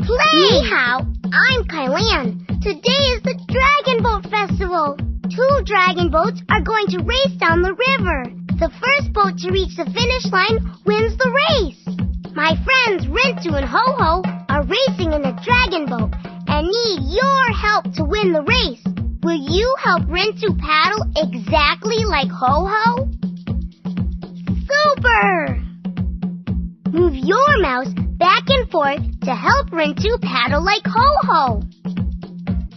play! Ni hao, I'm Kailan. Today is the Dragon Boat Festival. 2 dragon boats are going to race down the river. The first boat to reach the finish line wins the race. My friends Rintoo and Ho-Ho are racing in a dragon boat and need your help to win the race. Will you help Rintoo paddle exactly like Ho-Ho? Super! Move your mouse back and forth to help Rintoo paddle like Ho-Ho.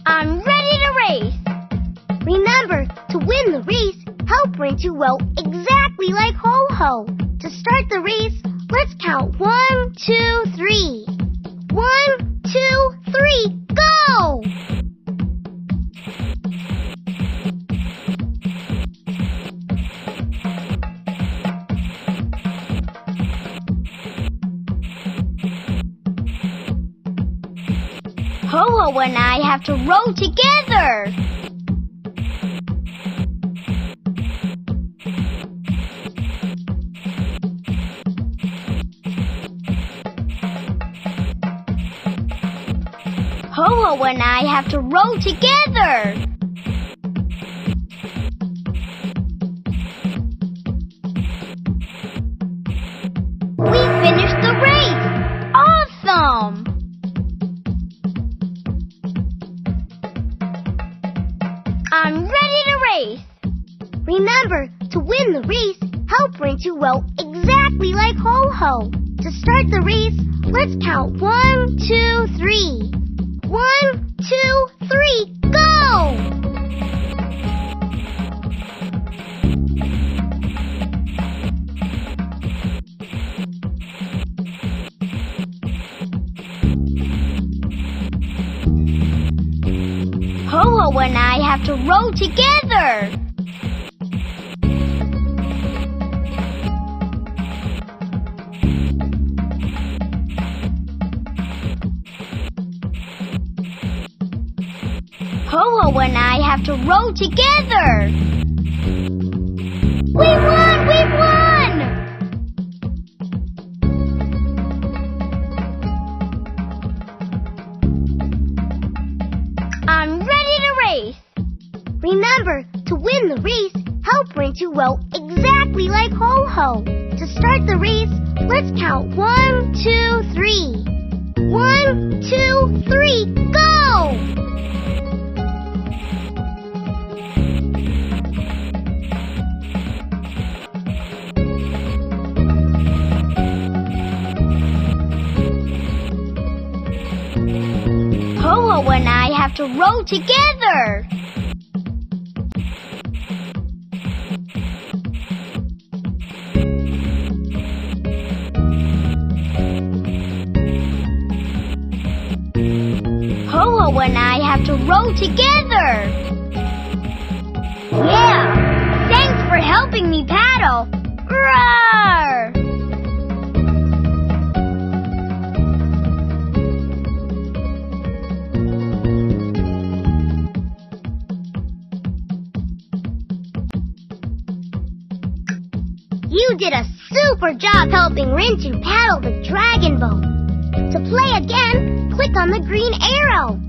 I'm ready to race. Remember, to win the race, help Rintoo row exactly like Ho-Ho. To start the race, let's count 1, 2, 3. 1, 2, 3, go! Ho-Ho and I have to row together. Ho-Ho and I have to row together. We finished the race! Awesome! I'm ready to race. Remember, to win the race, help Rintoo row exactly like Ho-Ho. To start the race, let's count 1, 2, 3. 1, 2, 3, go! Ho-Ho and I have to row together. Ho-Ho and I have to row together. We won! We won! I'm ready to race. Remember, to win the race, help Rintoo row exactly like Ho-Ho. To start the race, let's count 1, 2, 3. 1, 2, 3, go! Ho-Ho and I have to row together. Ho-Ho and I have to row together. Yeah! Thanks for helping me paddle. Roar! You did a super job helping Rintoo paddle the dragon boat. To play again, click on the green arrow.